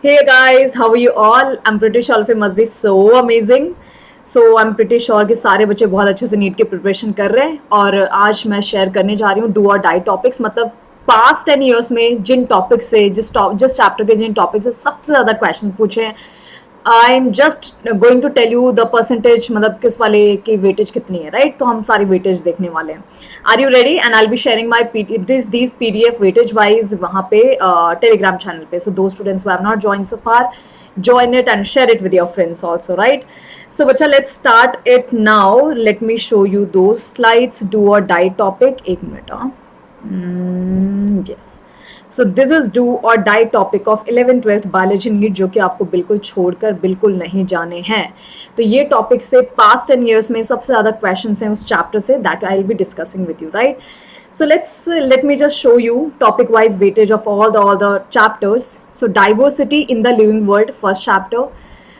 Hey guys, how are you all? I'm pretty sure all of you must be so amazing. I'm pretty sure कि सारे बच्चे बहुत अच्छे से NEET की प्रिपरेशन कर रहे हैं और आज मैं शेयर करने जा रही हूँ डू और डाई टॉपिक्स मतलब पास्ट 10 years में जिन टॉपिक से जिस चैप्टर के जिन टॉपिक से सबसे ज़्यादा क्वेश्चंस पूछे हैं I am just going to tell you the percentage मतलब किस वाले की वेटेज कितनी है राइट तो हम सारी वेटेज देखने वाले हैं are you ready and I be sharing my this PDF weightage wise वहाँ पे टेलीग्राम चैनल पे सो दो students who have not join so far join it and share it with your friends also, right? So bacha, let's start it now. Let me show you those slides. Do or die topic. एक minute हाँ. Yes. So this is do or die topic of 11th 12th biology NEET जो कि आपको बिल्कुल छोड़कर बिल्कुल नहीं जाने हैं. तो ये टॉपिक से पास्ट 10 years में सबसे ज़्यादा क्वेश्चंस हैं उस चैप्टर से that I will be discussing with you, right? So let me just show you topic wise weightage of all the chapters. So diversity in the living world first chapter,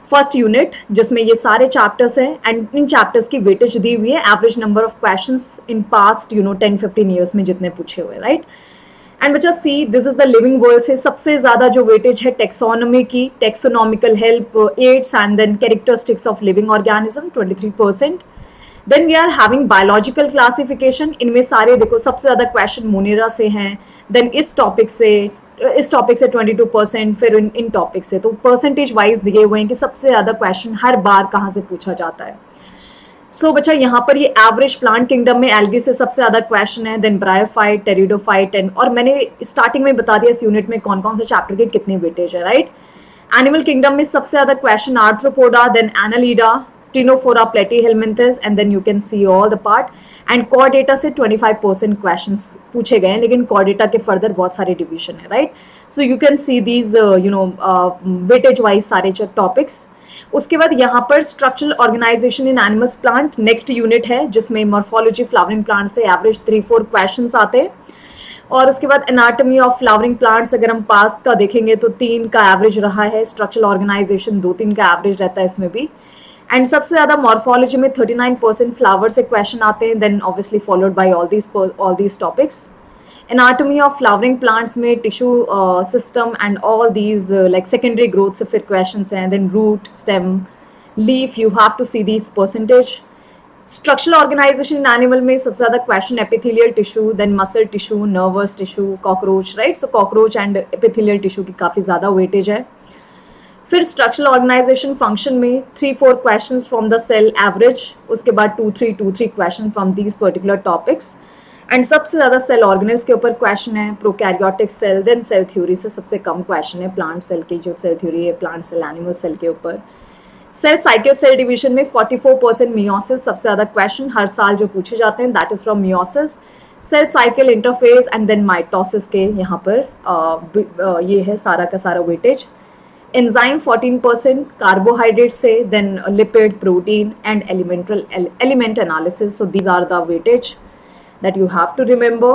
first unit जिसमें ये सारे chapters हैं and in chapters की weightage दी हुई है average number of questions in past 10-15 years में जितने पूछे हुए, right? एंड बच्चा see this is the living world से सबसे ज्यादा जो वेटेज है टेक्सोनॉमी की, taxonomical help, aids and then characteristics of living organism 23%. Then we are having biological classification, इनमें सारे देखो सबसे ज्यादा क्वेश्चन मोनेरा से हैं. देन इस टॉपिक से 22%, फिर इन टॉपिक से तो परसेंटेज वाइज दिए हुए हैं कि सबसे ज्यादा क्वेश्चन हर बार कहाँ से पूछा जाता है. सो बच्चा यहाँ पर ये एवरेज प्लांट किंगडम में एल्गी से सबसे ज्यादा क्वेश्चन है, देन ब्रायोफाइट, टेरिडोफाइट एंड और मैंने स्टार्टिंग में बता दिया इस यूनिट में कौन कौन से चैप्टर के कितनी वेटेज है, राइट? एनिमल किंगडम में सबसे ज्यादा question arthropoda, then annelida, ctenophora, platyhelminthes and then you can see all the part. And chordata से 25% क्वेश्चंस पूछे गए हैं, लेकिन कॉर्डेटा के फर्दर बहुत सारे डिवीजन है, right? So you can see these weightage wise सारे टॉपिक्स. उसके बाद यहाँ पर स्ट्रक्चरल ऑर्गेनाइजेशन इन एनिमल्स प्लांट नेक्स्ट यूनिट है जिसमें मॉर्फोलॉजी फ्लावरिंग प्लांट से एवरेज 3-4 क्वेश्चंस आते हैं. और उसके बाद एनाटॉमी ऑफ फ्लावरिंग प्लांट्स अगर हम पास्ट का देखेंगे तो 3 का एवरेज रहा है, स्ट्रक्चरल ऑर्गेनाइजेशन 2-3 का एवरेज रहता है इसमें भी. एंड सबसे ज्यादा मॉर्फोलॉजी में 39% फ्लावर से क्वेश्चन आते हैं, then obviously followed by all these topics. Anatomy of flowering plants में tissue system and all these like secondary growth से फिर क्वेश्चंस हैं, then root, stem, leaf, you have to see these percentage. Structural organization in animal में सबसे ज्यादा question epithelial tissue, then muscle tissue, nervous tissue, cockroach, right? So cockroach and epithelial tissue की काफी ज्यादा weightage है. फिर structural organisation function में 3-4 questions from the cell average, उसके बाद 2-3 question from these particular topics. And सबसे ज्यादा सेल ऑर्गेनल्स के ऊपर क्वेश्चन है, prokaryotic cell, then cell theory से सबसे कम क्वेश्चन है, प्लांट सेल की जो सेल थ्योरी है, प्लांट सेल, एनिमल सेल के ऊपर. सेल साइकिल सेल डिवीजन में 44% मियोसिस सबसे ज्यादा क्वेश्चन हर साल जो पूछे जाते हैं, that is from meiosis. Cell cycle interphase and then mitosis के यहाँ पर ये है सारा का सारा वेटेज. एंजाइम 14%, कार्बोहाइड्रेट से, then lipid, protein and element analysis. So these are the weightage that you have to remember.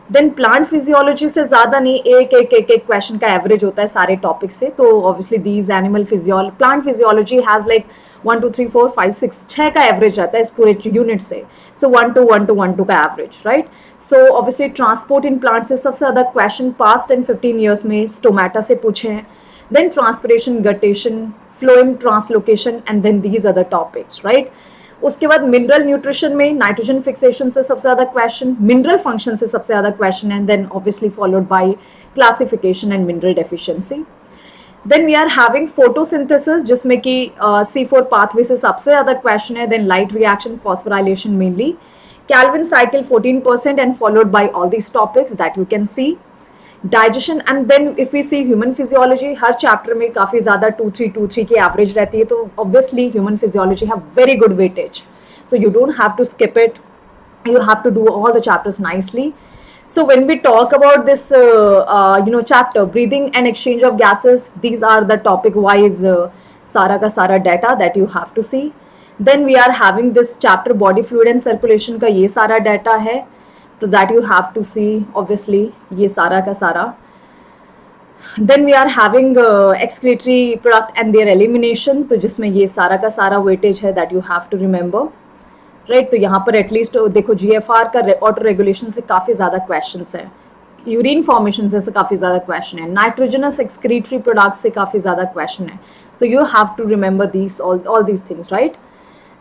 Then plant physiology से ज़्यादा नहीं, एक क्वेश्चन का एवरेज होता है सारे टॉपिक से. तो obviously these plant physiology has like 1 2 3 4 5 6 6 का एवरेज रहता है इस पूरे यूनिट से. So 1 2 1 2 1 2 का average, right? So obviously transport in plant से सबसे ज़्यादा क्वेश्चन पास्ट 10-15 years में स्टोमेटा से पूछे हैं. Then transpiration, guttation, phloem translocation and then these other topics, right? उसके बाद मिनरल न्यूट्रिशन में नाइट्रोजन फिक्सेशन से सबसे ज्यादा क्वेश्चन, मिनरल फंक्शन से सबसे ज्यादा क्वेश्चन है, then obviously followed by classification and mineral deficiency. Then we are having photosynthesis जिसमें कि C4 पाथवे से सबसे ज्यादा क्वेश्चन है, then light reaction, phosphorylation mainly. Calvin cycle 14% and followed by all these topics that you can see. Digestion and then if we see human physiology, हर chapter में काफी ज्यादा 2-3 की एवरेज रहती है. तो obviously human physiology have very good weightage, so you don't have to skip it, you have to do all the chapters nicely. So when we talk about this chapter, breathing and exchange of gases, these are the topic wise सारा का सारा data that you have to see. Then we are having this chapter body fluid and circulation का ये सारा data है, तो that you have to see obviously ये सारा का सारा. Then we are having excretory product and their elimination, तो जिसमें ये सारा का सारा weightage है that you have to remember, right? तो यहाँ पर एटलीस्ट देखो GFR का ऑटो रेगुलेशन से काफ़ी ज़्यादा क्वेश्चंस है. यूरिन फॉर्मेशन से काफ़ी ज़्यादा क्वेश्चन है, नाइट्रोजनस एक्सक्रीटरी प्रोडक्ट से काफ़ी ज़्यादा क्वेश्चन है. So you have to remember these all these things, right.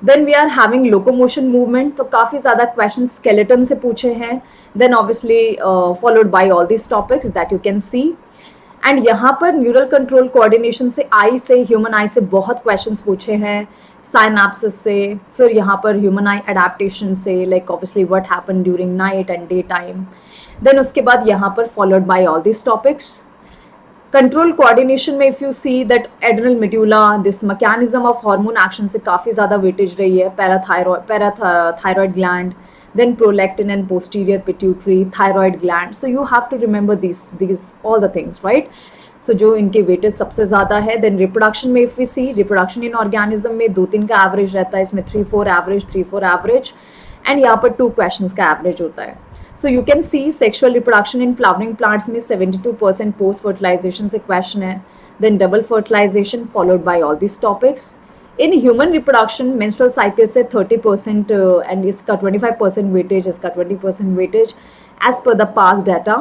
Then we are having locomotion movement, तो काफ़ी ज़्यादा क्वेश्चन स्केलेटन से पूछे हैं. Then obviously followed by all these topics that you can see. And यहाँ पर neural control coordination से, आई से, ह्यूमन आई से बहुत क्वेश्चंस पूछे हैं. साइनाप्सिस से, फिर यहाँ पर ह्यूमन आई एडेप्टेशन से, like obviously what happen during night and day time. Then उसके बाद यहाँ पर followed by all this topics. Control coordination में if you see that adrenal medulla, this mechanism of hormone action से काफ़ी ज़्यादा weightage रही है. Parathyroid gland, then prolactin and posterior pituitary, thyroid gland. So you have to remember these all the things, right? So जो इनके weightage सबसे ज़्यादा है. then reproduction में if we see, reproduction in organism में 2-3 का एवरेज रहता है, इसमें 3-4 एवरेज, 3-4 एवरेज, एंड यहाँ पर 2 क्वेश्चंस का एवरेज होता है. So you can see sexual reproduction in flowering plants में 72% post fertilization से क्वेश्चन है. then double fertilization followed by all these topics. In human reproduction menstrual cycle से 30% एंड इसका 25% वेटेज, इसका 20% weightage as per the past data.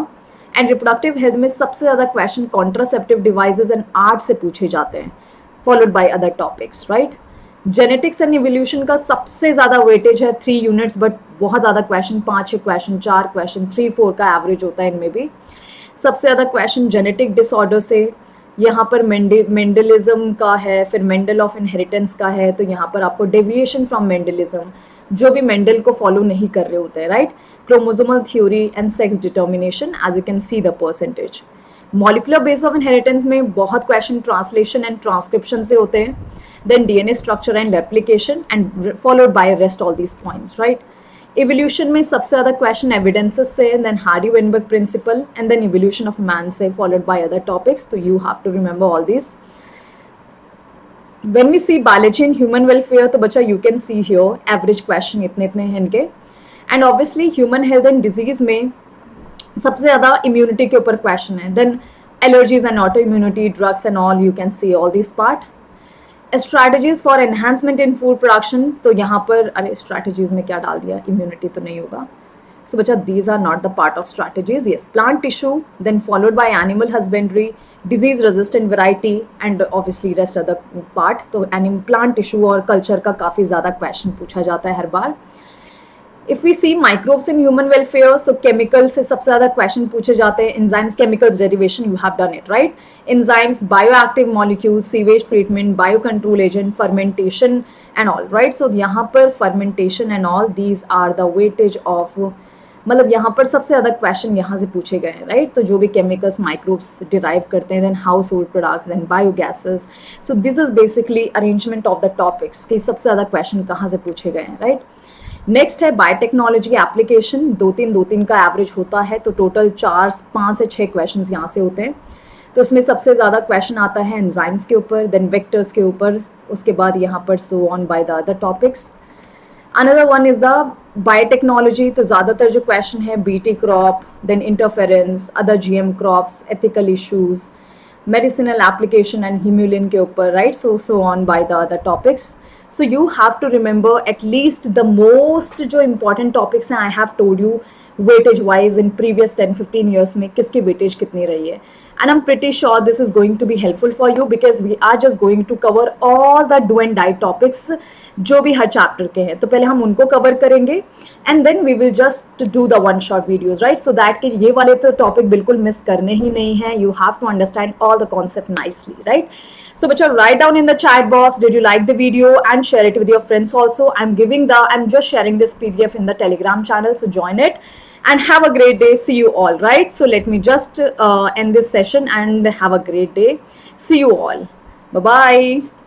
And reproductive health में सबसे ज़्यादा question contraceptive devices and ART से पूछे जाते हैं, followed by other topics, right. Genetics and evolution का सबसे ज़्यादा वेटेज है 3 यूनिट्स, बट बहुत ज़्यादा क्वेश्चन, 5-6 क्वेश्चन, 4 क्वेश्चन, 3-4 का एवरेज होता है इनमें भी. सबसे ज़्यादा क्वेश्चन जेनेटिक डिसऑर्डर से, यहाँ पर मेंडलिज्म का है, फिर मेंडल ऑफ इनहेरिटेंस का है. तो यहाँ पर आपको डेविएशन फ्रॉम मेंडलिज्म, जो भी मेंडल को फॉलो नहीं कर रहे होते हैं, right. Chromosomal theory and sex determination, as you can see the percentage. Molecular base of inheritance में बहुत क्वेश्चन ट्रांसलेशन एंड ट्रांसक्रिप्शन से होते हैं. Then DNA structure and replication, and followed by rest all these points, right. Evolution में सबसे ज़्यादा question evidences से, then Hardy Weinberg principle, and then evolution of man से, फॉलोड बाय अदर टॉपिक्स. तो you have to remember all this. When we see biology in human welfare, तो बच्चा you can see here average question इतने हैं इनके. And obviously human health and disease में सबसे ज़्यादा इम्यूनिटी के ऊपर क्वेश्चन है. Then allergies and auto immunity, drugs and all, you can see all this part. Strategies for enhancement in food production, तो यहाँ पर, अरे स्ट्रैटेजीज में क्या डाल दिया, इम्यूनिटी तो नहीं होगा. सो बच्चा these are not the part of strategies. Yes, plant tissue, then followed by animal husbandry, disease resistant variety, and obviously rest other part. तो प्लांट टिश्यू और कल्चर का काफ़ी ज़्यादा क्वेश्चन पूछा जाता है हर बार. If we see microbes in human welfare, so chemical से सबसे ज़्यादा क्वेश्चन पूछे जाते हैं. Enzymes, chemicals, derivation, you have done it, right. Enzymes, bioactive molecules, sewage treatment, bio control agent, fermentation and all, right. So यहाँ पर fermentation and all, these are the weightage of, मतलब यहाँ पर सबसे ज़्यादा क्वेश्चन यहाँ से पूछे गए हैं, राइट. तो जो भी केमिकल्स, माइक्रोब्स डिराइव करते हैं, then house hold products, then biogases. So this is basically arrangement of the topics कि सबसे ज़्यादा क्वेश्चन कहाँ से पूछे गए हैं, राइट. नेक्स्ट है बायोटेक्नोलॉजी एप्लीकेशन, 2-3 का एवरेज होता है. तो टोटल 5 से 6 क्वेश्चन यहाँ से होते हैं. तो उसमें सबसे ज़्यादा क्वेश्चन आता है एंजाइम्स के ऊपर, देन वेक्टर्स के ऊपर, उसके बाद यहाँ पर so on by the other topics. Another one is the biotechnology, तो ज़्यादातर जो क्वेश्चन है BT crop, then interference, other GM crops, ethical issues, medicinal application and humulin के ऊपर, right. So on by the other topics. So you have to remember at least the most जो important topics हैं I have told you weightage wise in previous 10-15 years में किसकी weightage कितनी रही है. And I'm pretty sure this is going to be helpful for you because we are just going to cover all the do and die topics जो भी हर chapter के हैं. तो पहले हम उनको cover करेंगे and then we will just do the one shot videos, right? So that कि ये वाले तो topic बिल्कुल miss करने ही नहीं है. You have to understand all the concept nicely, right? So bacha, write down in the chat box, did you like the video, and share it with your friends also. I'm just sharing this PDF in the Telegram channel, so join it and have a great day. See you all, right? So let me just end this session and have a great day. See you all. Bye bye.